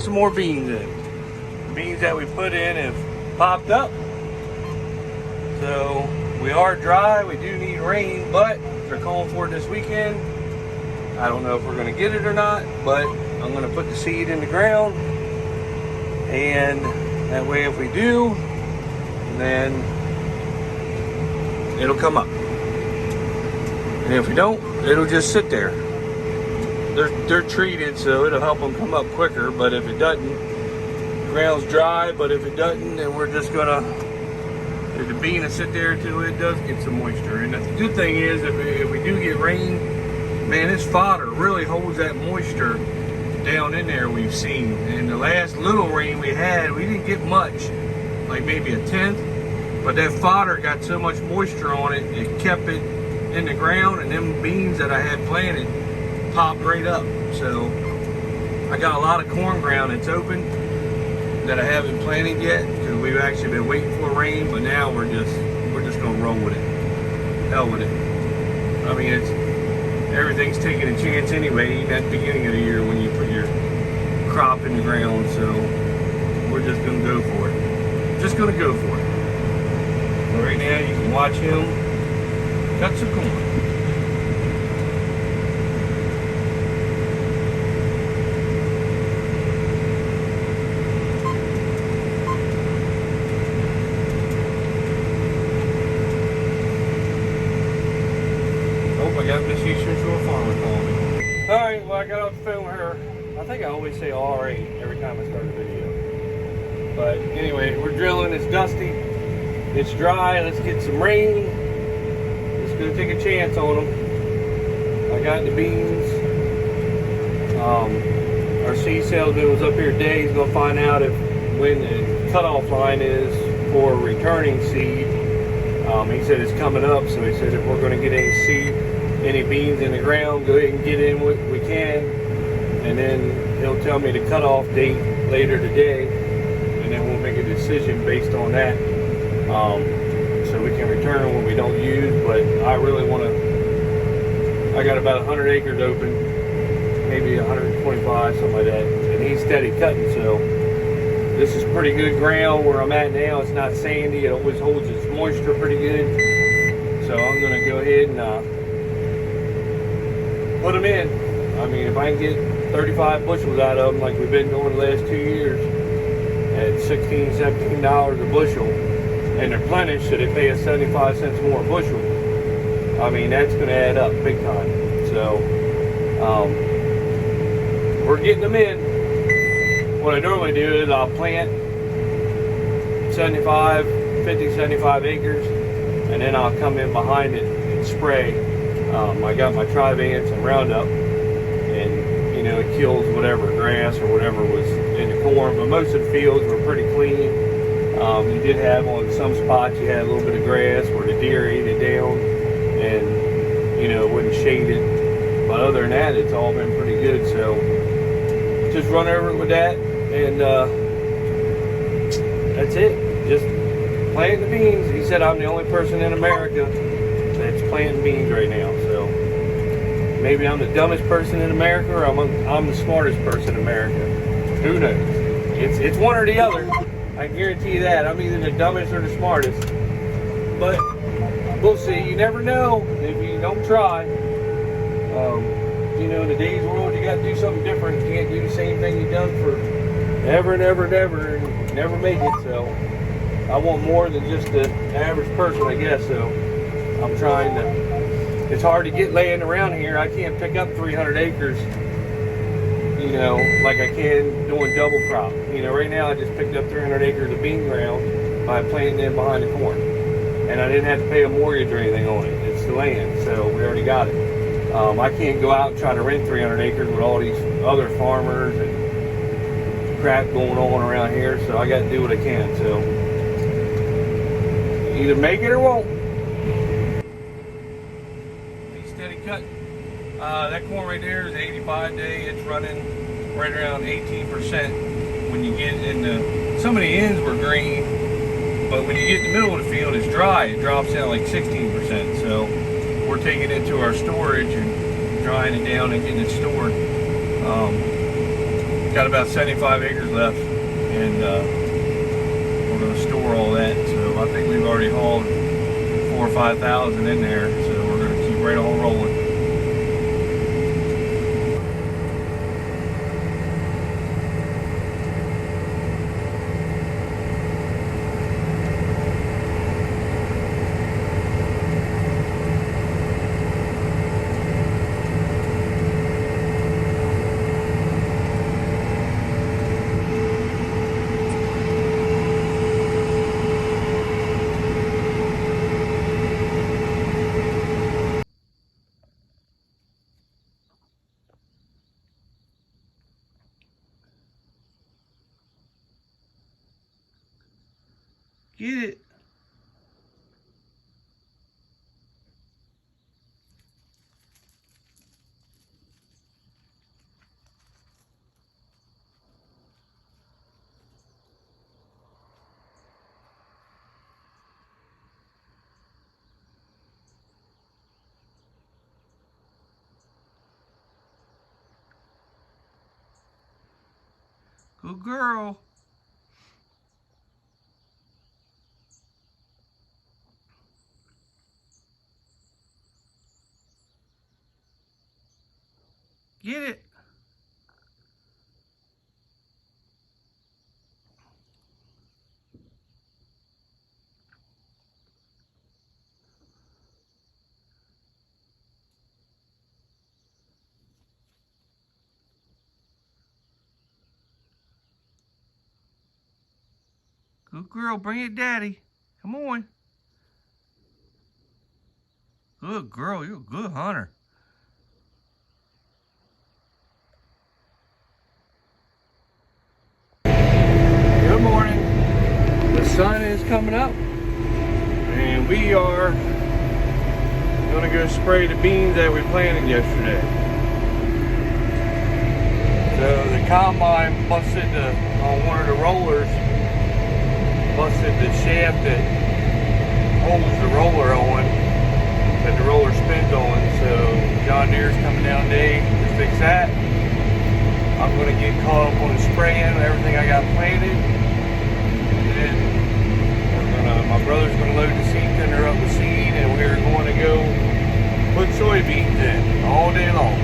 some more beans in. The beans that we put in have popped up. So we are dry. We do need rain, but they're calling for it this weekend. I don't know if we're going to get it or not, but I'm going to put the seed in the ground. And that way if we do, then it'll come up. And if we don't, it'll just sit there. They're treated, so it'll help them come up quicker. But if it doesn't, the ground's dry. But if it doesn't, then we're just gonna let the bean will sit there until it does get some moisture. And the good thing is, if we do get rain, man, this fodder really holds that moisture down in there. We've seen. And the last little rain we had, we didn't get much, like maybe a tenth. But that fodder got so much moisture on it, it kept it in the ground, and them beans that I had planted popped right up. So I got a lot of corn ground that's open that I haven't planted yet because we've actually been waiting for rain, but now we're just gonna roll with it. Hell with it. I mean, everything's taking a chance anyway, even at the beginning of the year when you put your crop in the ground. So we're just gonna go for it. Just gonna go for it. So right now you can watch him cut some corn. I got Miss Eastern Shore Farmer calling me. Alright, well I got off the phone with her. I think I always say alright every time I start a video. But anyway, we're drilling, it's dusty, it's dry, let's get some rain. Just gonna take a chance on them. I got the beans. Our seed salesman was up here today. He's gonna find out when the cutoff line is for returning seed. He said it's coming up, so he said if we're gonna get any beans in the ground, go ahead and get in what we can, and then he'll tell me the cutoff date later today, and then we'll make a decision based on that, so we can return what we don't use. But I really want to, I got about 100 acres open, maybe 125, something like that, and he's steady cutting. So this is pretty good ground where I'm at now. It's not sandy, it always holds its moisture pretty good, so I'm going to go ahead and put them in. I mean, if I can get 35 bushels out of them like we've been doing the last 2 years at $16, $17 a bushel, and they're replenished, so they pay us 75 cents more a bushel, I mean, that's going to add up big time. So we're getting them in. What I normally do is I'll plant 50, 75 acres, and then I'll come in behind it and spray. I got my Trivance and Roundup, and you know, it kills whatever grass or whatever was in the corn, but most of the fields were pretty clean. You did have on some spots, you had a little bit of grass where the deer ate it down and you know, it wouldn't shade it, but other than that, it's all been pretty good. So just run over it with that, and that's it. Just plant the beans. He said I'm the only person in America that's planting beans right now. So maybe I'm the dumbest person in America, or I'm the smartest person in America. Who knows? It's one or the other. I guarantee you that. I'm either the dumbest or the smartest. But we'll see. You never know if you don't try. You know, in today's world, you got to do something different. You can't do the same thing you've done for ever and ever and ever and never make it. So I want more than just the average person, I guess. So I'm trying to. It's hard to get laying around here. I can't pick up 300 acres, you know, like I can doing double crop. You know, right now I just picked up 300 acres of bean ground by planting in behind the corn. And I didn't have to pay a mortgage or anything on it. It's the land, so we already got it. I can't go out and try to rent 300 acres with all these other farmers and crap going on around here, so I got to do what I can. So either make it or won't. Be steady cutting. That corn right there is 85 day. It's running right around 18%. When you get in the, some of the ends were green, but when you get in the middle of the field, it's dry. It drops down like 16%. So we're taking it to our storage and drying it down and getting it stored. got about 75 acres left, and we're going to store all that. So I think we've already hauled 4,000 or 5,000 in there, so we're going to keep right on rolling. Get it. Good girl. Get it. Good girl, bring it daddy. Come on. Good girl, you're a good hunter. Good morning. The sun is coming up, and we are gonna go spray the beans that we planted yesterday. So the combine busted on one of the rollers, busted the shaft that holds the roller on, that the roller spins on. So John Deere's coming down today to fix that. I'm gonna get caught up on the spraying everything I got planted. And my brother's going to load the seed tender up with seed, and we're going to go put soybeans in all day long.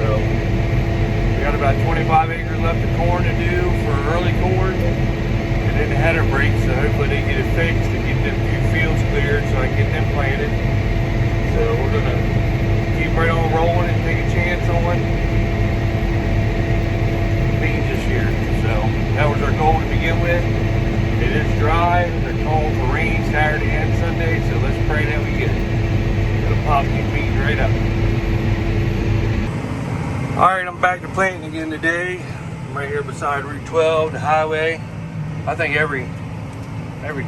So we got about 25 acres left of corn to do for early corn, and then the header breaks, so hopefully they get it fixed and get them 2 fields cleared so I can get them planted. So we're going to keep right on rolling and take a chance on beans this year. So that was our goal to begin with. It is dry. They're calling for rain Saturday and Sunday, so let's pray that we get it. It'll pop these beans right up. Alright, I'm back to planting again today. I'm right here beside Route 12, the highway. I think every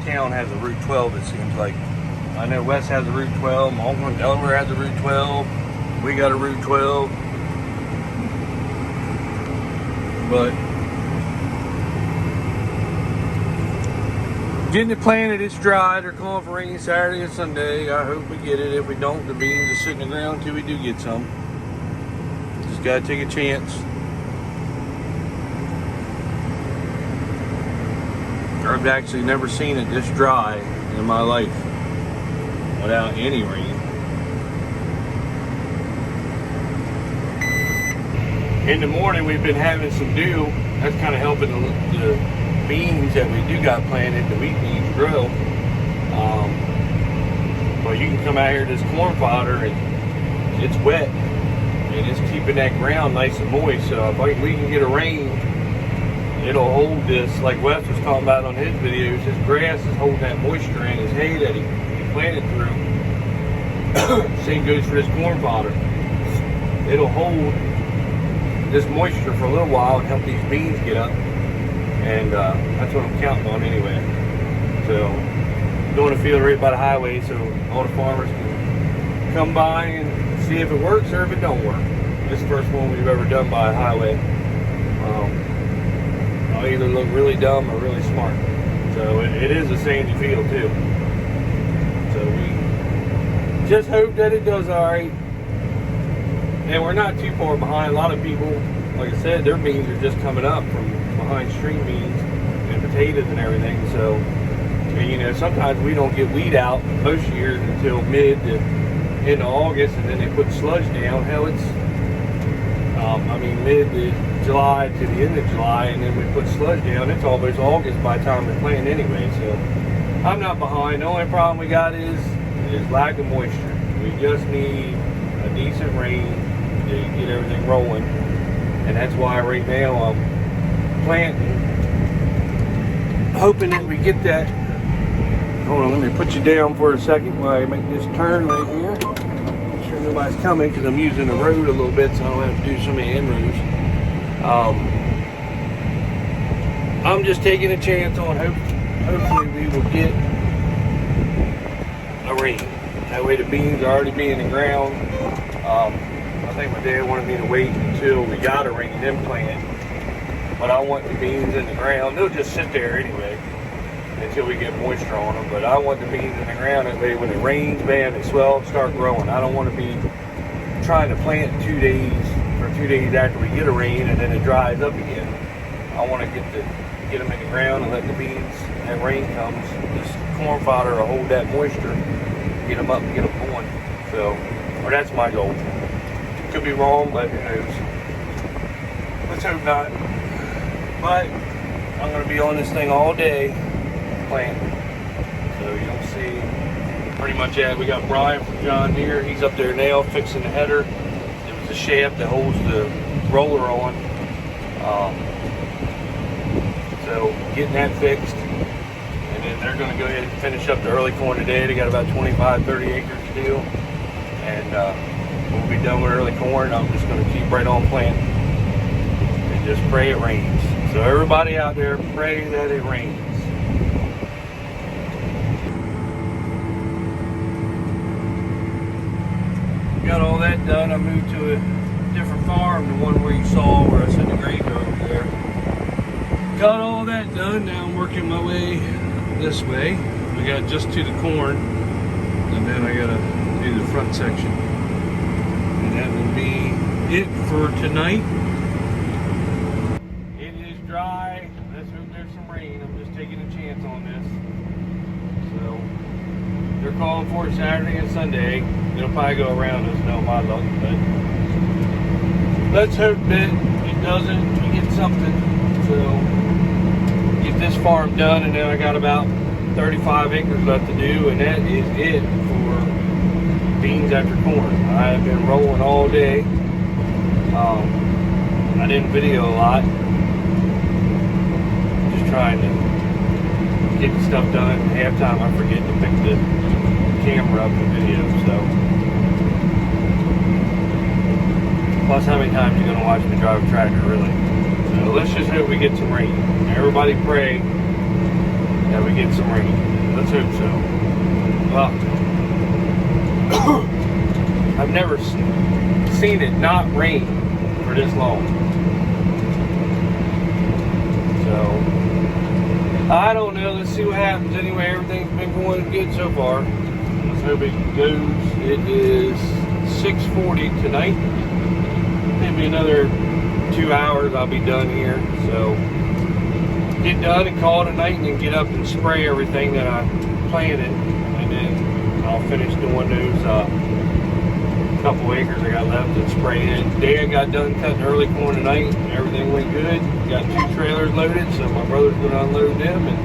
town has a Route 12, it seems like. I know West has a Route 12, Malvern, Delaware has a Route 12. We got a Route 12. But getting it planted, it's dry. They're calling for rain Saturday and Sunday. I hope we get it. If we don't, the beans will sit in the ground until we do get some. Just gotta take a chance. I've actually never seen it this dry in my life without any rain. In the morning, we've been having some dew. That's kind of helping the beans that we do got planted, the wheat beans, grow. But you can come out here to this corn fodder and it's wet and it's keeping that ground nice and moist. So if we can get a rain, it'll hold this, like Wes was talking about on his videos. His grass is holding that moisture in his hay that he planted through. Same goes for this corn fodder. It'll hold this moisture for a little while and help these beans get up. And that's what I'm counting on anyway. So doing a field right by the highway so all the farmers can come by and see if it works or if it don't work. This is the first one we've ever done by a highway. I'll either look really dumb or really smart. So it is a sandy field too. So we just hope that it does all right. And we're not too far behind. A lot of people like I said, their beans are just coming up from behind string beans and potatoes and everything. So, and, you know, sometimes we don't get weed out most years until mid to end of August, and then they put sludge down. Hell, it's mid to July to the end of July, and then we put sludge down. It's almost August by the time we're plant anyway. So I'm not behind. The only problem we got is lack of moisture. We just need a decent rain to get everything rolling, and that's why right now I'm planting, hoping that we get that. Hold on, let me put you down for a second while I make this turn right here. Make sure nobody's coming, because I'm using the road a little bit, so I don't have to do so many inroads. I'm just taking a chance on hopefully we will get a rain. That way the beans are already being in the ground. I think my dad wanted me to wait until we got a rain and then plant. But I want the beans in the ground. They'll just sit there anyway until we get moisture on them. But I want the beans in the ground. That way when it rains, bam, they swell, start growing. I don't want to be trying to plant 2 days or 2 days after we get a rain and then it dries up again. I want to get them in the ground and let the beans, that rain comes, this corn fodder will hold that moisture, get them up and get them going. So, or that's my goal. Could be wrong, but who knows. Let's hope not. But I'm going to be on this thing all day planting. So you'll see pretty much that. We got Brian from John Deere. He's up there now fixing the header. It was the shaft that holds the roller on. So getting that fixed. And then they're going to go ahead and finish up the early corn today. They got about 25-30 acres to do. And we'll be done with early corn. I'm just going to keep right on planting. And just pray it rains. So everybody out there, pray that it rains. Got all that done. I moved to a different farm, the one where you saw where I set the grain over there. Got all that done. Now I'm working my way this way. We got just to the corn, and then I gotta do the front section. And that will be it for tonight. It is dry. Let's hope there's some rain. I'm just taking a chance on this. So they're calling for it Saturday and Sunday. It'll probably go around us, no my luck, but let's hope that it doesn't. We get something. So get this farm done, and then I got about 35 acres left to do, and that is it for beans after corn. I have been rolling all day. I didn't video a lot. Just trying to get the stuff done. Half time I forget to pick the camera up and video, so. Plus, how many times are you going to watch me drive a tractor, really? So let's just hope we get some rain. Everybody pray that we get some rain. Let's hope so. Well, I've never seen it not rain for this long. So, I don't know. Let's see what happens. Anyway, everything's been going good so far. Let's hope it goes. It is 6:40 tonight. Maybe another 2 hours I'll be done here. So get done and call it a night, and then get up and spray everything that I planted, and then I'll finish doing those couple acres I got left and spray it. Today I got done cutting early corn tonight, and everything went good. Got 2 trailers loaded, so my brother's going to unload them and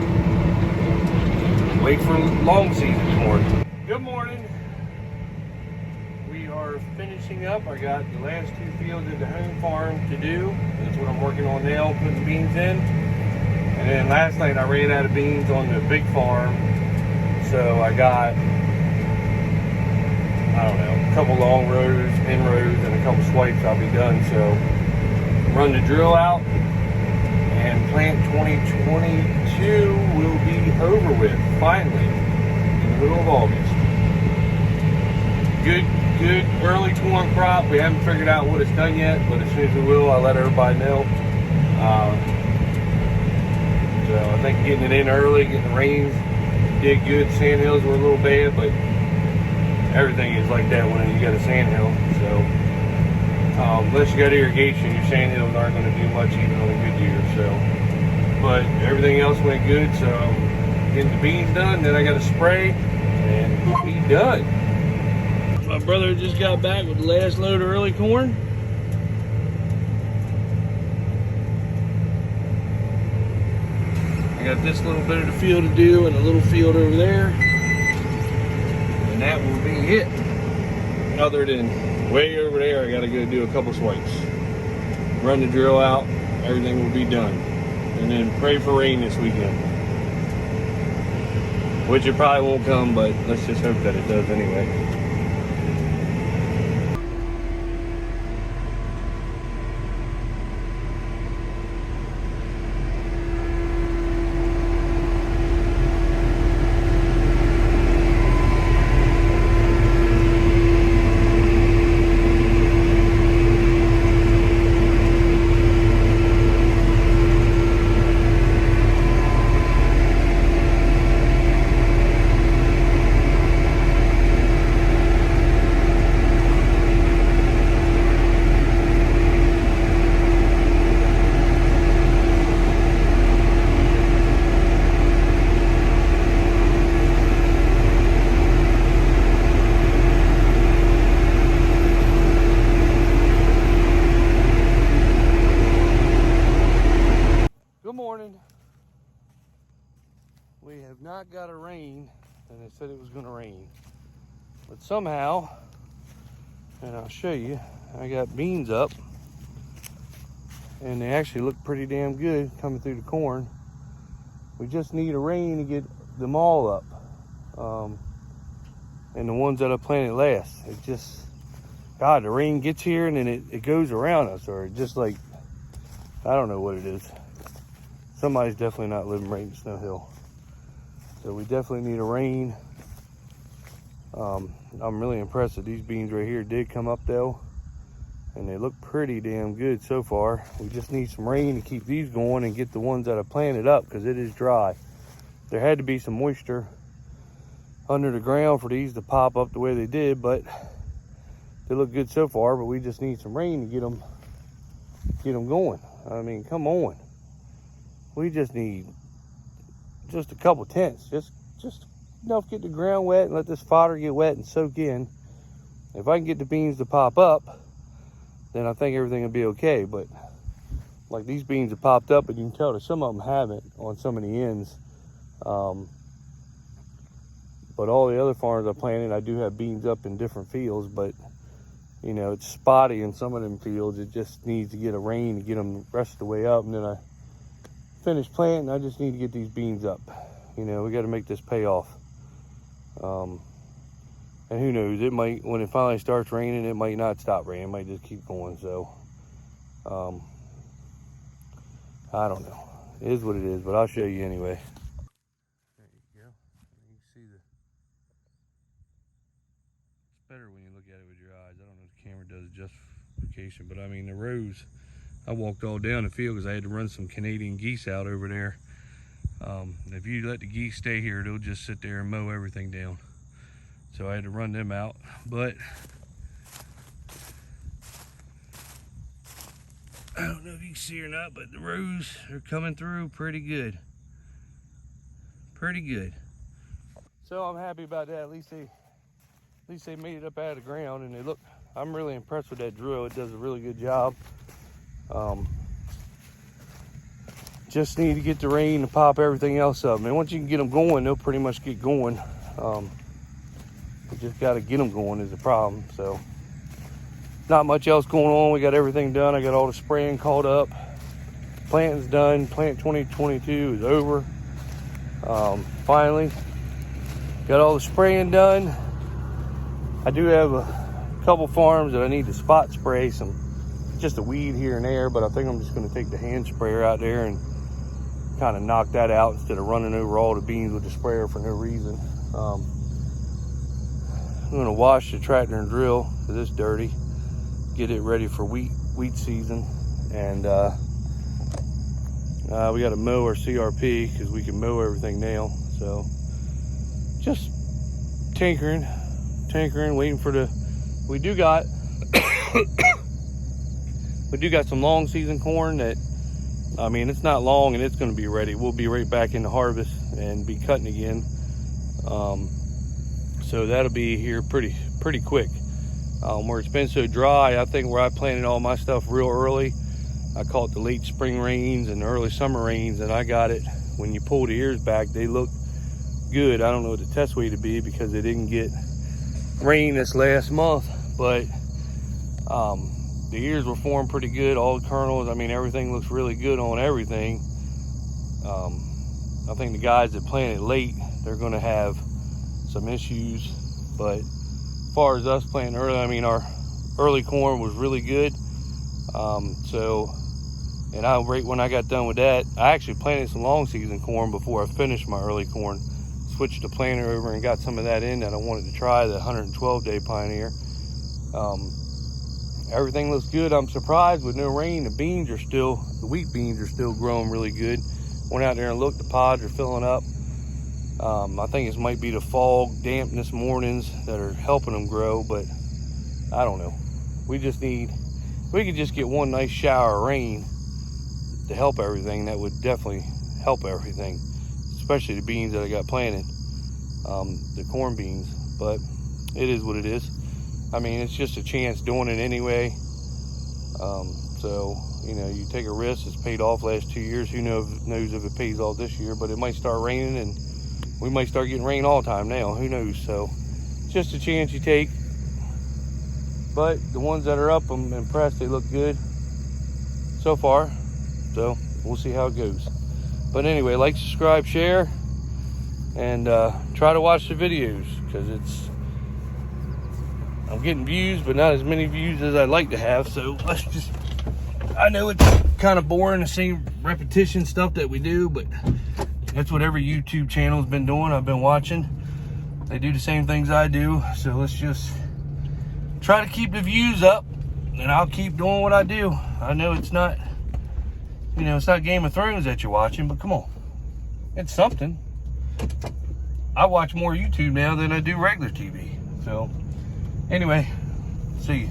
wait for long season corn. Good morning. Finishing up. I got the last 2 fields at the home farm to do. That's what I'm working on now, putting beans in. And then last night I ran out of beans on the big farm, so I got, I don't know, a couple long rows, inrows, and a couple swipes. I'll be done. So run the drill out, and plant 2022 will be over with finally in the middle of August. Good early corn crop. We haven't figured out what it's done yet, but as soon as we will, I'll let everybody know. So I think getting it in early, getting the rains did good. Sand hills were a little bad, but everything is like that when you got a sand hill. So Unless you got irrigation, your sand hills aren't going to do much even on a good year. So, but everything else went good. So getting the beans done, then I got to spray and we'll be done. My brother just got back with the last load of early corn. I got this little bit of the field to do and a little field over there. And that will be it. Other than way over there, I gotta go do a couple swipes. Run the drill out, everything will be done. And then pray for rain this weekend. Which it probably won't come, but let's just hope that it does anyway. Good morning. We have not got a rain, and they said it was going to rain. But somehow, and I'll show you, I got beans up, and they actually look pretty damn good coming through the corn. We just need a rain to get them all up. And the ones that I planted last, it just, God, the rain gets here and then it goes around us, or just like, I don't know what it is. Somebody's definitely not living right in Snow Hill. So we definitely need a rain. I'm really impressed that these beans right here did come up though. And they look pretty damn good so far. We just need some rain to keep these going and get the ones that I planted up, because it is dry. There had to be some moisture under the ground for these to pop up the way they did, but they look good so far. But we just need some rain to get them going. I mean, come on. We just need just a couple tenths, just enough to get the ground wet and let this fodder get wet and soak in. If I can get the beans to pop up, then I think everything will be okay. But like these beans have popped up, and you can tell that some of them haven't on some of the ends. But all the other farms I planted, I do have beans up in different fields, but you know, it's spotty in some of them fields. It just needs to get a rain to get them the rest of the way up, and then I finish planting. I just need to get these beans up. You know, we got to make this pay off. And who knows, it might, when it finally starts raining, it might not stop raining. It might just keep going. So I don't know, it is what it is, but I'll show you anyway. There you go. You can see it's better when you look at it with your eyes. I don't know if the camera does justification, but I mean, the rows, I walked all down the field because I had to run some Canadian geese out over there. If you let the geese stay here, they'll just sit there and mow everything down. So I had to run them out. But I don't know if you can see or not, but the rows are coming through pretty good. Pretty good. So I'm happy about that. At least they made it up out of the ground, and they look, I'm really impressed with that drill. It does a really good job. Just need to get the rain to pop everything else up. And once you can get them going, they'll pretty much get going. We just got to get them going is the problem. So not much else going on. We got everything done. I got all the spraying caught up. Planting's done. Plant 2022 is over. Finally got all the spraying done. I do have a couple farms that I need to spot spray, just a weed here and there, but I think I'm just going to take the hand sprayer out there and kind of knock that out instead of running over all the beans with the sprayer for no reason. I'm going to wash the tractor and drill because it's dirty, get it ready for wheat season, and we got to mow our CRP because we can mow everything now. So just tinkering, waiting for we do got We do got some long season corn that, I mean, it's not long and it's going to be ready. We'll be right back into harvest and be cutting again. So that'll be here pretty quick. Where it's been so dry, I think where I planted all my stuff real early, I call it the late spring rains and the early summer rains, and I got it. When you pull the ears back, they look good. I don't know what the test weight to be because they didn't get rain this last month, but the ears were formed pretty good. All the kernels, I mean, everything looks really good on everything. I think the guys that planted late, they're going to have some issues, but as far as us planting early, I mean, our early corn was really good. And right when I got done with that, I actually planted some long season corn before I finished my early corn. Switched the planter over and got some of that in that I wanted to try, the 112-day Pioneer. Everything looks good. I'm surprised with no rain. The wheat beans are still growing really good. Went out there and looked, the pods are filling up. I think it might be the fog, dampness mornings that are helping them grow, but I don't know. We could just get one nice shower of rain to help everything. That would definitely help everything, especially the beans that I got planted, the corn beans. But it is what it is. I mean, it's just a chance doing it anyway. So, you know, you take a risk. It's paid off last 2 years. Who knows if it pays off this year, but it might start raining and we might start getting rain all the time now. Who knows? So it's just a chance you take. But the ones that are up, I'm impressed. They look good so far. So we'll see how it goes. But anyway, like, subscribe, share, and try to watch the videos, because I'm getting views, but not as many views as I'd like to have. So I know it's kind of boring, the same repetition stuff that we do, but that's what every YouTube channel's been doing. I've been watching. They do the same things I do. So let's just try to keep the views up, and I'll keep doing what I do. I know it's not, you know, it's not Game of Thrones that you're watching, but come on, it's something. I watch more YouTube now than I do regular TV. So anyway, see you.